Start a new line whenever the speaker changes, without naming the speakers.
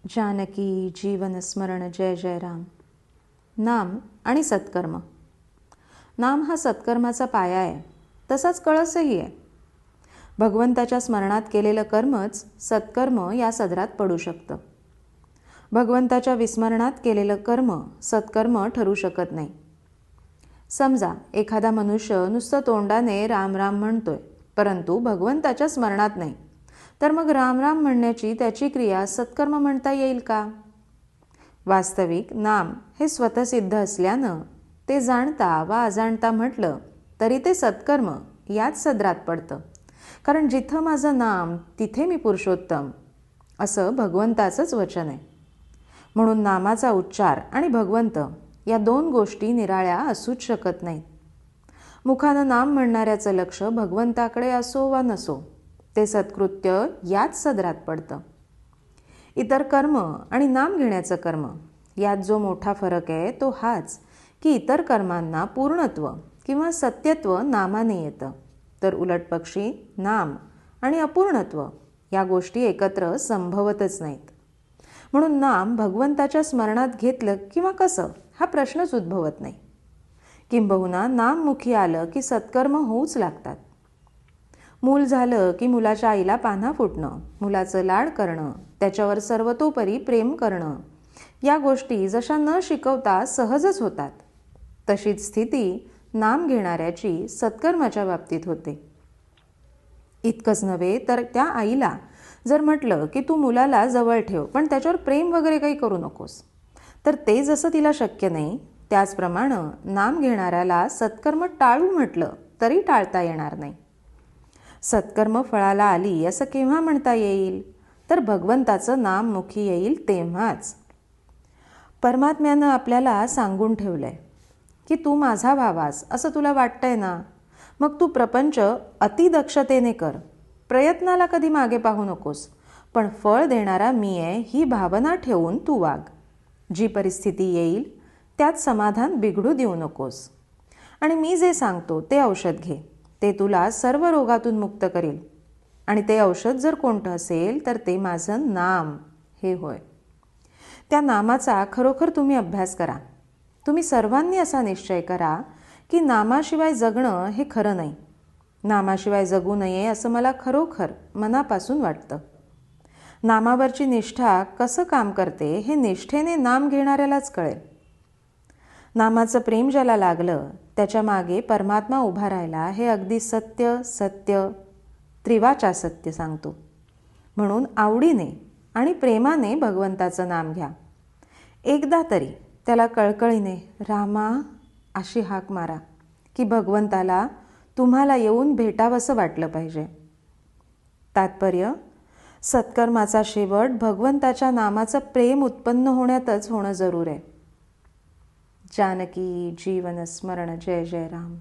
जानकी जीवन स्मरण जय जय राम. नाम आणि सत्कर्म. नाम हा सत्कर्माचा पाया आहे, तसाच कळसही आहे. भगवंताच्या स्मरणात केलेलं कर्मच सत्कर्म या सदरात पडू शकतं. भगवंताच्या विस्मरणात केलेलं कर्म सत्कर्म ठरू शकत नाही. समजा एखादा मनुष्य नुसतं तोंडाने राम राम म्हणतोय, परंतु भगवंताच्या स्मरणात नाही, तर मग राम राम म्हणण्याची त्याची क्रिया सत्कर्म म्हणता येईल का? वास्तविक नाम हे स्वतःसिद्ध असल्यानं ते जाणता वा अजाणता म्हटलं तरी ते सत्कर्म याच सदरात पडतं. कारण जिथं माझं नाम तिथे मी पुरुषोत्तम, असं भगवंताचंच वचन आहे. म्हणून नामाचा उच्चार आणि भगवंत या दोन गोष्टी निराळ्या असूच शकत नाहीत. मुखानं नाम म्हणणाऱ्याचं लक्ष भगवंताकडे असो वा नसो, ते सत्कृत्य याच सदरात पडतं. इतर कर्म आणि नाम घेण्याचं कर्म यात जो मोठा फरक आहे तो हाच की इतर कर्मांना पूर्णत्व किंवा सत्यत्व नामाने येतं, तर उलटपक्षी नाम आणि अपूर्णत्व या गोष्टी एकत्र संभवतच नाहीत. म्हणून नाम भगवंताच्या स्मरणात घेतलं किंवा कसं हा प्रश्नच उद्भवत नाही. किंबहुना नाम मुखी आलं की सत्कर्म होऊच लागतात. मूल झालं की मुलाच्या आईला पान्हा फुटणं, मुलाचं लाड करणं, त्याच्यावर सर्वतोपरी प्रेम करणं या गोष्टी जशा न शिकवता सहजच होतात, तशीच स्थिती नाम घेणाऱ्याची सत्कर्माच्या बाबतीत होते. इतकंच नव्हे तर त्या आईला जर म्हटलं की तू मुलाला जवळ ठेव पण त्याच्यावर प्रेम वगैरे काही करू नकोस, तर ते जसं तिला शक्य नाही, त्याचप्रमाणे नाम घेणाऱ्याला सत्कर्म टाळू म्हटलं तरी टाळता येणार नाही. सत्कर्म फळाला आली असं केव्हा म्हणता येईल? तर भगवंताचं नाम मुखी येईल तेव्हाच. परमात्म्यानं आपल्याला सांगून ठेवलंय की तू माझा भावास असं तुला वाटतंय ना, मग तू प्रपंच अतिदक्षतेने कर, प्रयत्नाला कधी मागे पाहू नकोस, पण फळ देणारा मी आहे ही भावना ठेवून तू वाग. जी परिस्थिती येईल त्यात समाधान बिघडू देऊ नकोस. आणि मी जे सांगतो ते औषध घे, ते तुला सर्व रोगातून मुक्त करेल. आणि ते औषध जर कोणतं असेल तर ते माझं नाम हे होय. त्या नामाचा खरोखर तुम्ही अभ्यास करा. तुम्ही सर्वांनी असा निश्चय करा की नामाशिवाय जगणं हे खरं नाही. नामाशिवाय जगू नये असं मला खरोखर मनापासून वाटतं. नामावरची निष्ठा कसं काम करते हे निष्ठेने नाम घेणाऱ्यालाच कळेल. नामाचं प्रेम ज्याला लागलं त्याच्या मागे परमात्मा उभा राहिला हे अगदी सत्य सत्य त्रिवाचा सत्य सांगतो. म्हणून आवडीने आणि प्रेमाने भगवंताचं नाम घ्या. एकदा तरी त्याला कळकळीने रामा अशी हाक मारा की भगवंताला तुम्हाला येऊन भेटावंसं वाटलं पाहिजे. तात्पर्य, सत्कर्माचा शेवट भगवंताच्या नामाचं प्रेम उत्पन्न होण्यातच होणं जरूर आहे. जानकी जीवन स्मरण जय जय राम.